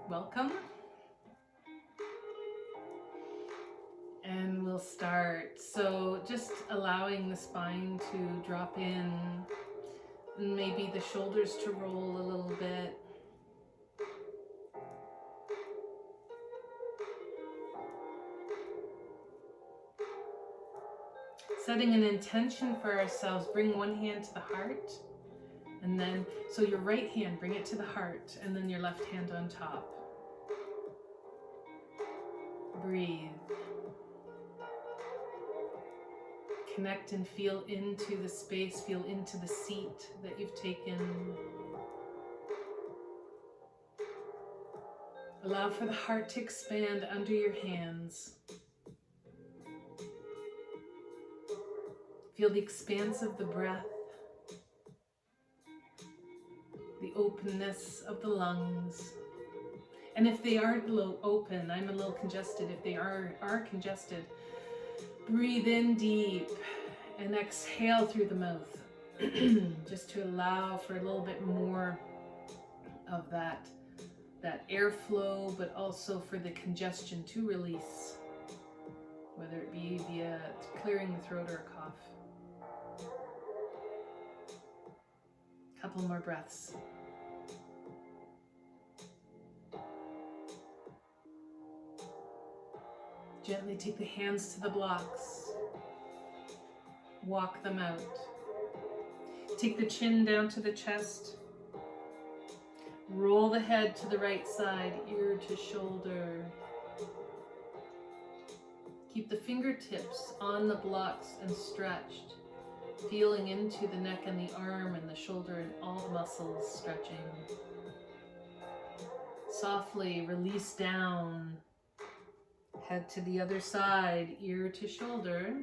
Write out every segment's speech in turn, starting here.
Welcome. And we'll start. So just allowing the spine to drop in, and maybe the shoulders to roll a little bit. Setting an intention for ourselves, bring one hand to the heart, and then, so your right hand, bring it to the heart, and then your left hand on top. Breathe. Connect and feel into the space, feel into the seat that you've taken. Allow for the heart to expand under your hands. Feel the expanse of the breath, the openness of the lungs. And if they aren't open, I'm a little congested. If they are congested, breathe in deep and exhale through the mouth, just to allow for a little bit more of that airflow, but also for the congestion to release, whether it be via clearing the throat or a cough. Couple more breaths. Gently take the hands to the blocks. Walk them out. Take the chin down to the chest. Roll the head to the right side, ear to shoulder. Keep the fingertips on the blocks and stretched, feeling into the neck and the arm and the shoulder and all the muscles stretching. Softly release down. Head to the other side, ear to shoulder.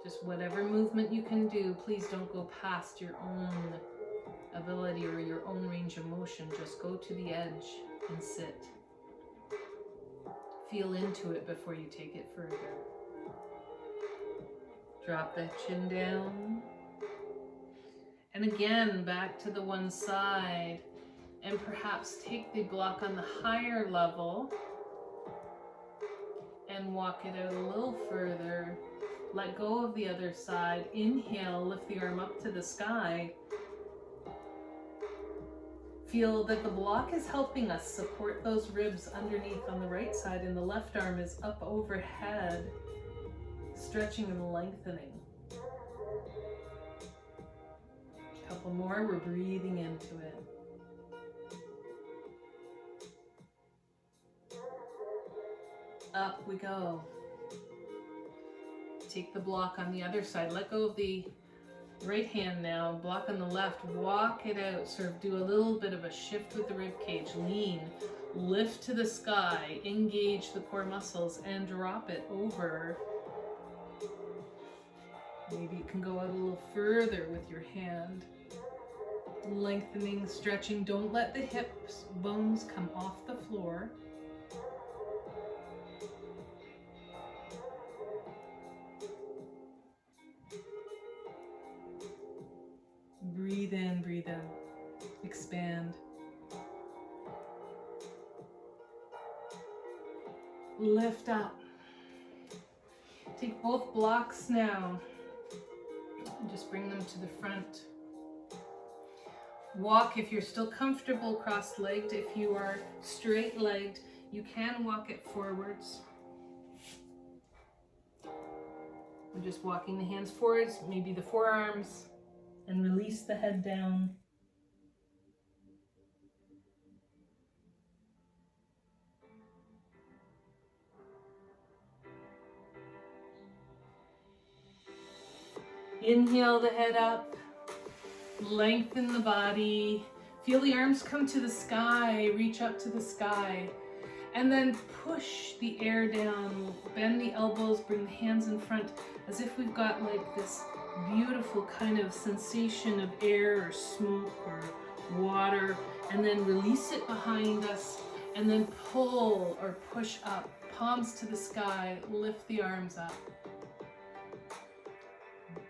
Just whatever movement you can do, please don't go past your own ability or your own range of motion. Just go to the edge and sit. Feel into it before you take it further. Drop the chin down. And again, back to the one side. And perhaps take the block on the higher level and walk it out a little further. Let go of the other side. Inhale, lift the arm up to the sky. Feel that the block is helping us support those ribs underneath on the right side, and the left arm is up overhead, stretching and lengthening. A couple more, we're breathing into it. Up we go. Take the block on the other side. Let go of the right hand now. Block on the left. Walk it out. Sort of do a little bit of a shift with the rib cage. Lean. Lift to the sky. Engage the core muscles and drop it over. Maybe you can go out a little further with your hand. Lengthening, stretching. Don't let the hips, bones come off the floor. Breathe in, breathe out. Expand. Lift up. Take both blocks now and just bring them to the front. Walk if you're still comfortable cross-legged. If you are straight-legged, you can walk it forwards. We're just walking the hands forwards, maybe the forearms, and release the head down. Inhale the head up, lengthen the body, feel the arms come to the sky, reach up to the sky, and then push the air down, bend the elbows, bring the hands in front, as if we've got like this beautiful kind of sensation of air or smoke or water, and then release it behind us, and then pull or push up, palms to the sky, lift the arms up.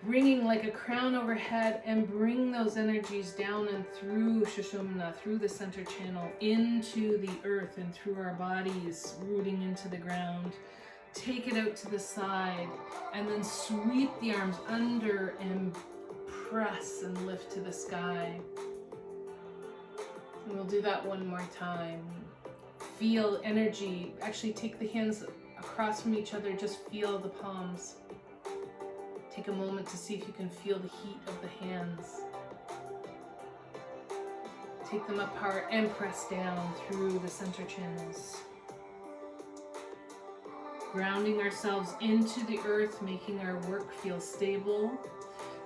bringing like a crown overhead, and bring those energies down and through Sushumna, through the center channel, into the earth and through our bodies, rooting into the ground. Take it out to the side, and then sweep the arms under and press and lift to the sky. And we'll do that one more time. Feel energy. Actually, take the hands across from each other, just feel the palms. Take a moment to see if you can feel the heat of the hands. Take them apart and press down through the center channels. Grounding ourselves into the earth, making our work feel stable.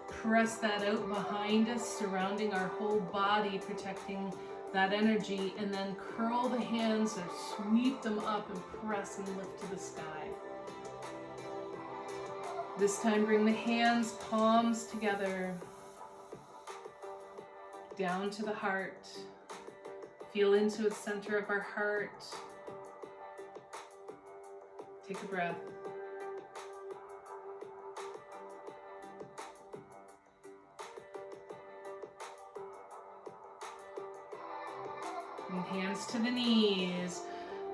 Press that out behind us, surrounding our whole body, protecting that energy, and then curl the hands or sweep them up and press and lift to the sky. This time bring the hands, palms together, down to the heart. Feel into the center of our heart. Take a breath. Bring hands to the knees.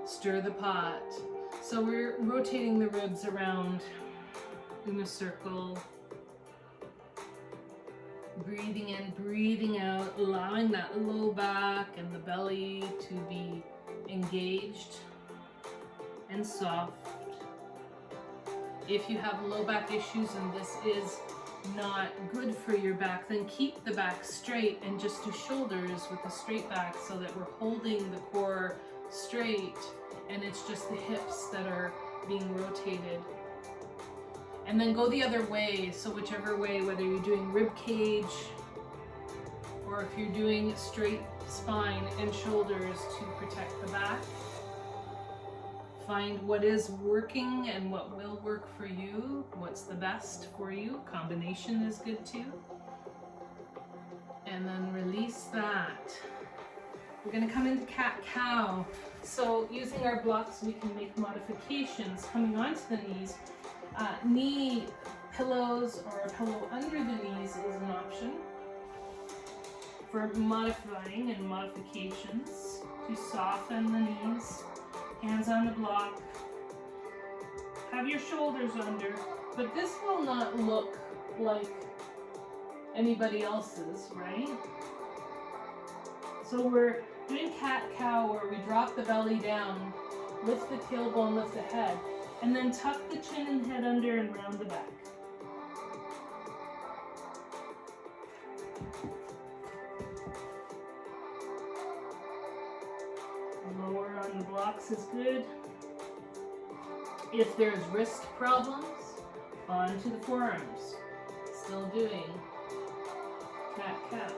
Stir the pot. So we're rotating the ribs around in a circle. Breathing in, breathing out, allowing that low back and the belly to be engaged and soft. If you have low back issues and this is not good for your back, then keep the back straight and just do shoulders with a straight back so that we're holding the core straight and it's just the hips that are being rotated. And then go the other way, so whichever way, whether you're doing rib cage or if you're doing straight spine and shoulders to protect the back. Find what is working and what will work for you, what's the best for you. Combination is good too. And then release that. We're gonna come into cat-cow. So using our blocks, we can make modifications coming onto the knees. Knee pillows or a pillow under the knees is an option for modifying and modifications to soften the knees. Hands on the block. Have your shoulders under, but this will not look like anybody else's, right? So we're doing cat-cow where we drop the belly down, lift the tailbone, lift the head, and then tuck the chin and head under and round the back. Lower on the blocks is good. If there's wrist problems, onto the forearms. Still doing cat-cow.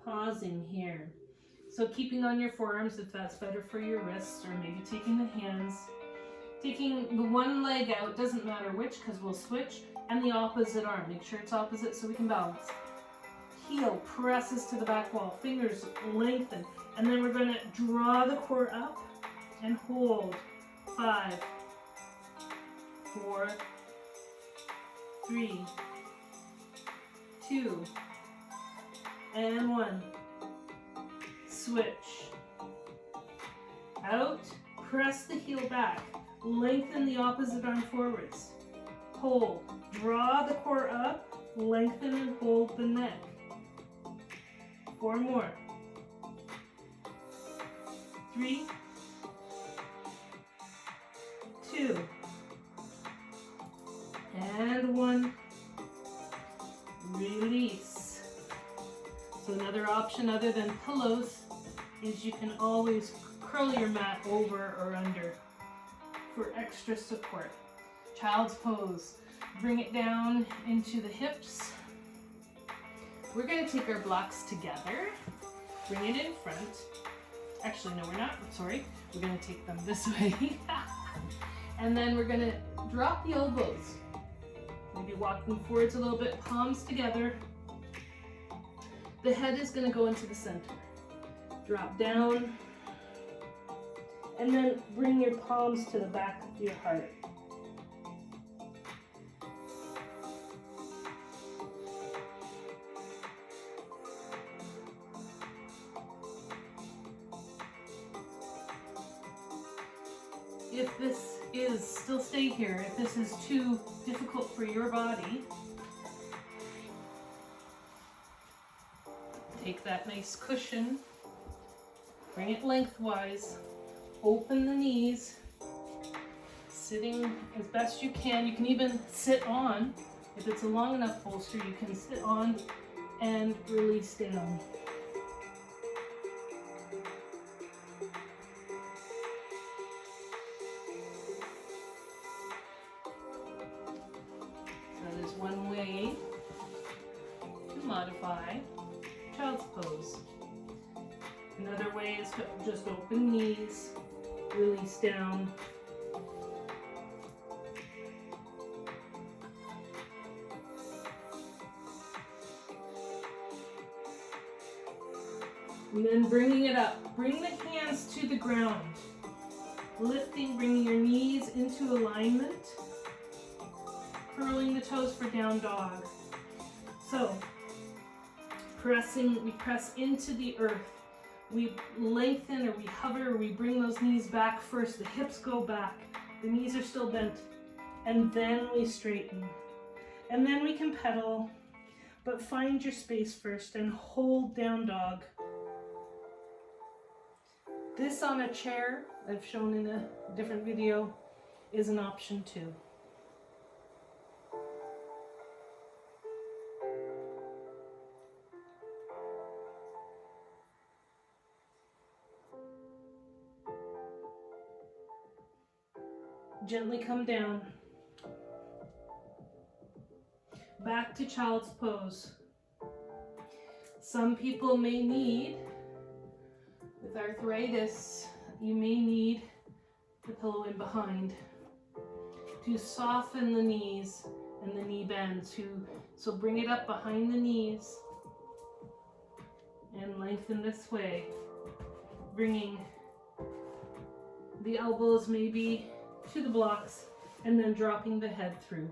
Pausing here. So keeping on your forearms if that's better for your wrists, or maybe taking the hands. Taking the one leg out, doesn't matter which because we'll switch, and the opposite arm. Make sure it's opposite so we can balance. Heel presses to the back wall, fingers lengthen, and then we're going to draw the core up and hold. 5, 4, 3, 2, and 1. Switch. Out, press the heel back, lengthen the opposite arm forwards. Hold, draw the core up, lengthen and hold the neck. 4 more. 3, 2, and 1. Release. So another option other than pillows is you can always curl your mat over or under for extra support. Child's pose. Bring it down into the hips. We're going to take our blocks together. Bring it in front. Actually, no, we're not. Sorry. We're going to take them this way. And then we're gonna drop the elbows. Maybe walking forwards a little bit, palms together. The head is gonna go into the center. Drop down. And then bring your palms to the back of your heart. If this is, still stay here, if this is too difficult for your body, take that nice cushion, bring it lengthwise, open the knees, sitting as best you can. You can even sit on, if it's a long enough bolster, you can sit on and release down. That is one way to modify child's pose. Another way is to just open knees, release down. And then bringing it up. Bring the hands to the ground. Lifting, bringing your knees into alignment. Curling the toes for down dog. So, we press into the earth. We lengthen or we hover or we bring those knees back first. The hips go back. The knees are still bent. And then we straighten. And then we can pedal. But find your space first and hold down dog. This on a chair, I've shown in a different video, is an option too. Gently come down. Back to child's pose. Some people may need, with arthritis, you may need the pillow in behind to soften the knees and the knee bend. So bring it up behind the knees and lengthen this way, bringing the elbows maybe to the blocks and then dropping the head through.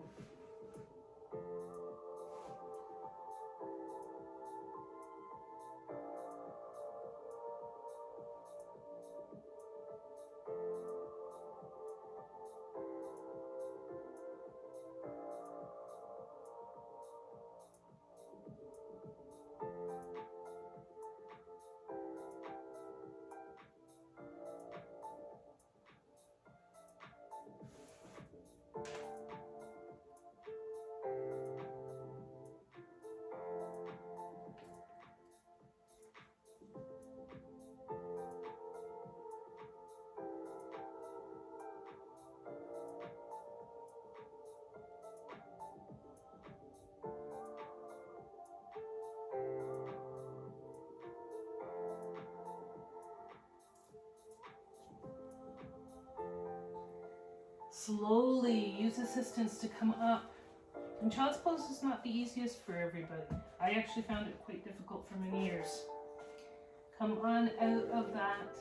Slowly use assistance to come up. And child's pose is not the easiest for everybody. I actually found it quite difficult for many years. Come on out of that.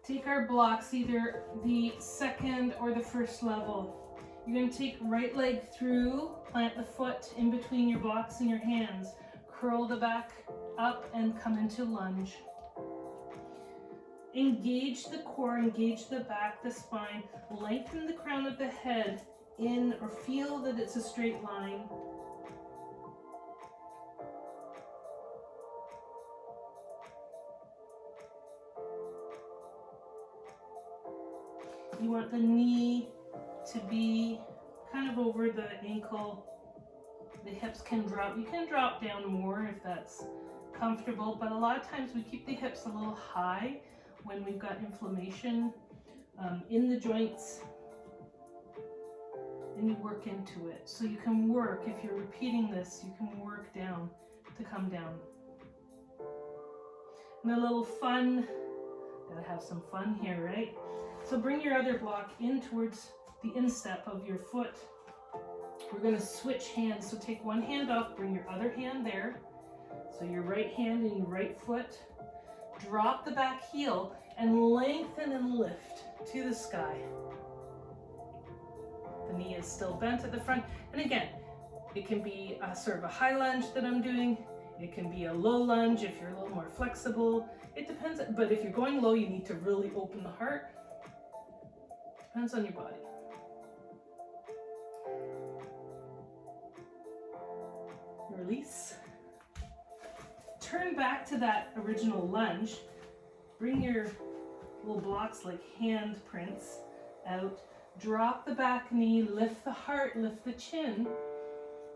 Take our blocks, either the second or the first level. You're going to take right leg through, plant the foot in between your blocks and your hands. Curl the back up and come into lunge. Engage the core, engage the back, the spine, lengthen the crown of the head in, or feel that it's a straight line. You want the knee to be kind of over the ankle. The hips can drop. You can drop down more if that's comfortable, but a lot of times we keep the hips a little high when we've got inflammation in the joints, and you work into it. So you can work, if you're repeating this, you can work down to come down. And a little fun Gotta have some fun here, right? So bring your other block in towards the instep of your foot. We're gonna switch hands. So take one hand off, bring your other hand there. So your right hand and your right foot. Drop the back heel and lengthen and lift to the sky. The knee is still bent at the front. And again, it can be a sort of a high lunge that I'm doing. It can be a low lunge if you're a little more flexible. It depends, but if you're going low, you need to really open the heart. Depends on your body. Release. Turn back to that original lunge. Bring your little blocks like hand prints out. Drop the back knee, lift the heart, lift the chin.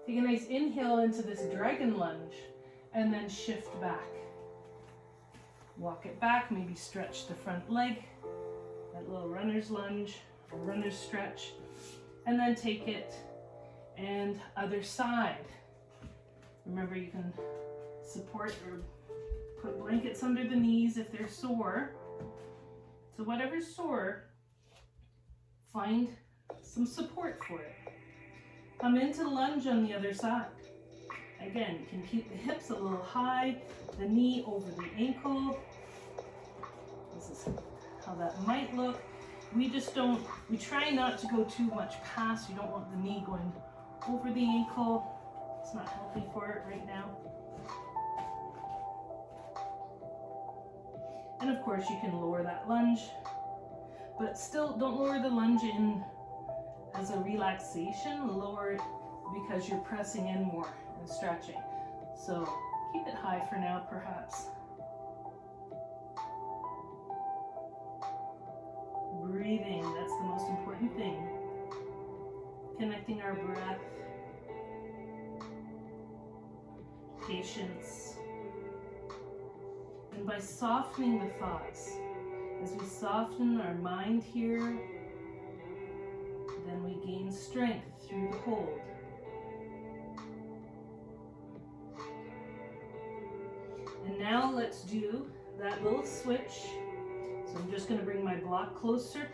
Take a nice inhale into this dragon lunge and then shift back. Walk it back, maybe stretch the front leg, that little runner's lunge, or runner's stretch, and then take it and other side. Remember, you can support or put blankets under the knees if they're sore. So whatever's sore, find some support for it. Come into lunge on the other side. Again, you can keep the hips a little high, the knee over the ankle. This is how that might look. We try not to go too much past. You don't want the knee going over the ankle. It's not healthy for it right now. And of course you can lower that lunge, but still don't lower the lunge in as a relaxation. Lower it because you're pressing in more and stretching. So keep it high for now, perhaps. Breathing, that's the most important thing. Connecting our breath. Patience. And by softening the thoughts, as we soften our mind here, then we gain strength through the hold. And now let's do that little switch. So I'm just going to bring my block closer,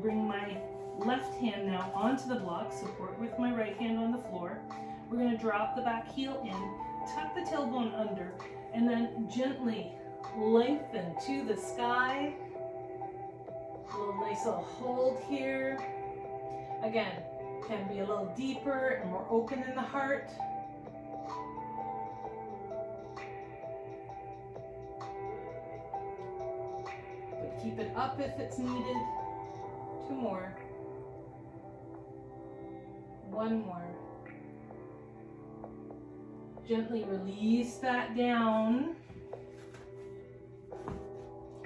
bring my left hand now onto the block, support with my right hand on the floor. We're going to drop the back heel in, tuck the tailbone under, and then gently lengthen to the sky. A little nice little hold here. Again, can be a little deeper and more open in the heart. But keep it up if it's needed. 2 more. 1 more. Gently release that down.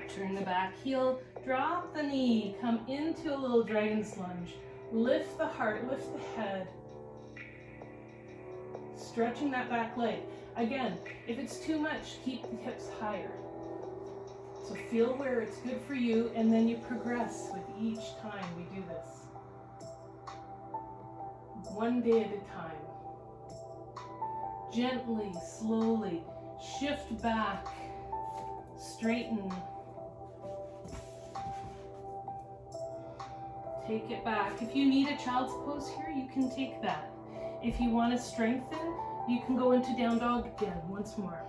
Turn the back heel, drop the knee, come into a little dragon's lunge. Lift the heart, lift the head. Stretching that back leg. Again, if it's too much, keep the hips higher. So feel where it's good for you, and then you progress with each time we do this. 1 day at a time. Gently, slowly, shift back, straighten. Take it back. If you need a child's pose here, you can take that. If you want to strengthen, you can go into down dog again once more.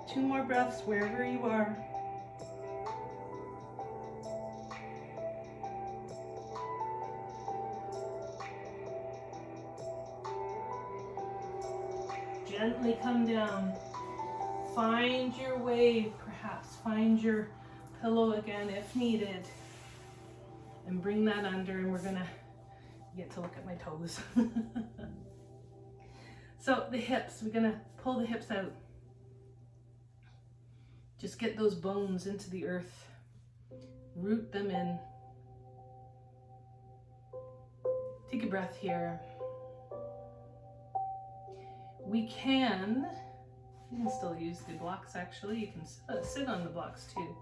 Two more breaths wherever you are. Gently come down. Find your wave, perhaps. Find your pillow again if needed. And bring that under, and we're gonna get to look at my toes. So the hips, we're gonna pull the hips out. Just get those bones into the earth. Root them in. Take a breath here. We can You can still use the blocks actually. You can sit on the blocks too.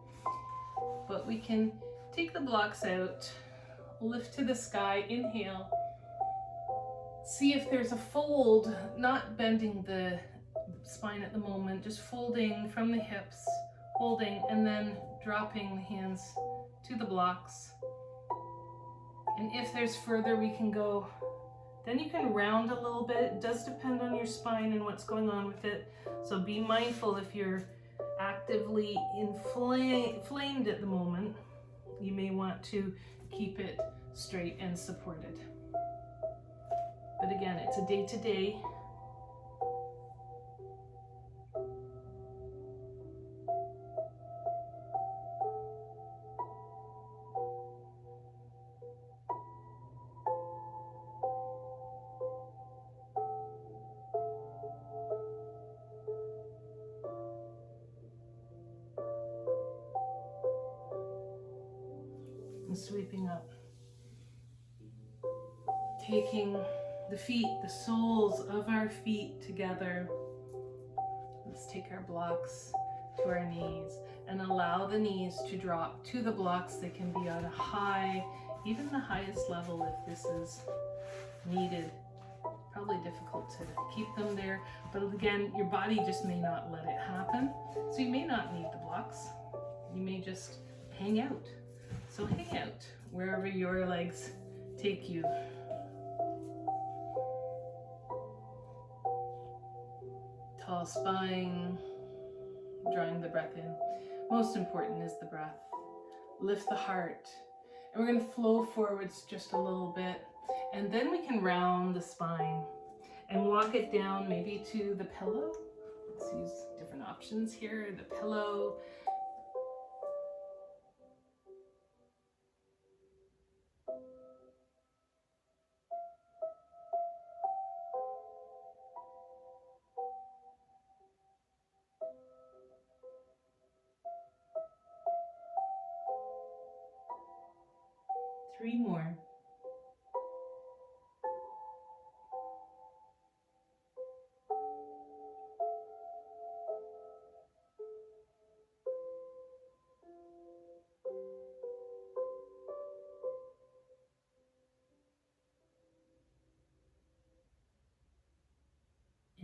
But we can take the blocks out, lift to the sky, inhale. See if there's a fold, not bending the spine at the moment, just folding from the hips, holding, and then dropping the hands to the blocks. And if there's further we can go, then you can round a little bit. It does depend on your spine and what's going on with it. So be mindful if you're actively inflamed at the moment, you may want to keep it straight and supported. But again, it's a day-to-day. And sweeping up. Taking the feet, the soles of our feet together. Let's take our blocks to our knees and allow the knees to drop to the blocks. They can be on a high, even the highest level if this is needed. Probably difficult to keep them there, but again, your body just may not let it happen. So you may not need the blocks. You may just hang out. So hang out wherever your legs take you. Tall spine, drawing the breath in. Most important is the breath. Lift the heart. And we're going to flow forwards just a little bit. And then we can round the spine and walk it down maybe to the pillow. Let's use different options here. The pillow. Three more.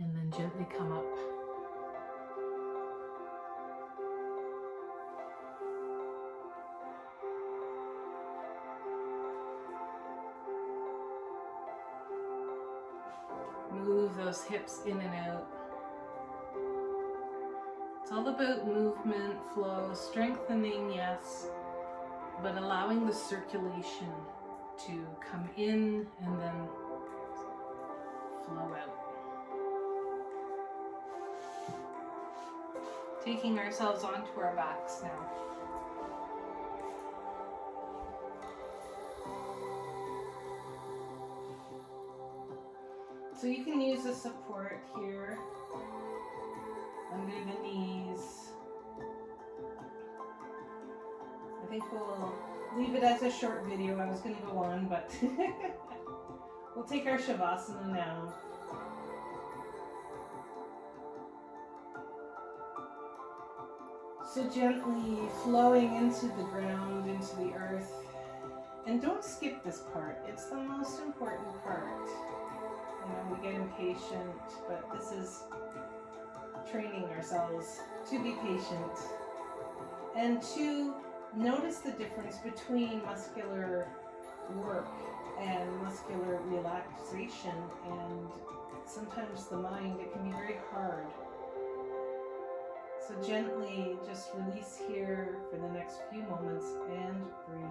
And then gently come up. Move those hips in and out. It's all about movement, flow, strengthening, yes, but allowing the circulation to come in and then flow out. Taking ourselves onto our backs now. So you can use the support here under the knees. I think we'll leave it as a short video. I was going to go on, but we'll take our Shavasana now. So gently flowing into the ground, into the earth. And don't skip this part. It's the most important part. You know, we get impatient, but this is training ourselves to be patient and to notice the difference between muscular work and muscular relaxation. And sometimes the mind, it can be very hard. So gently just release here for the next few moments and breathe.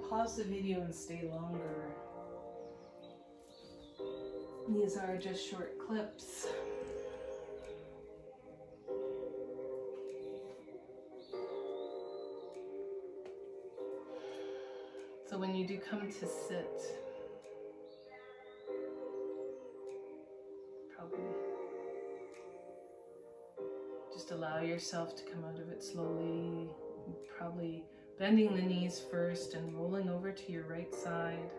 pause the video and stay longer. These are just short clips. So when you do come to sit, probably just allow yourself to come out of it slowly, probably bending the knees first and rolling over to your right side.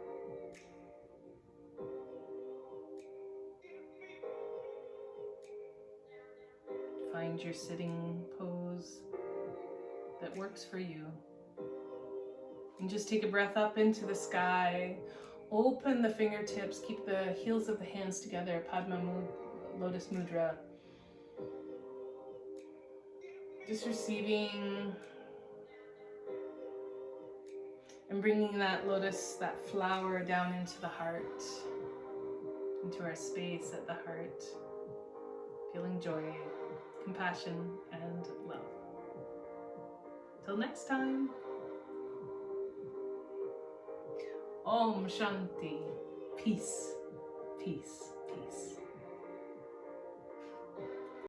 Find your sitting pose that works for you. And just take a breath up into the sky. Open the fingertips, keep the heels of the hands together, Padma Lotus Mudra. Just receiving and bringing that lotus, that flower down into the heart, into our space at the heart. Feeling joy, compassion, and love. Till next time. Om Shanti. Peace, peace, peace.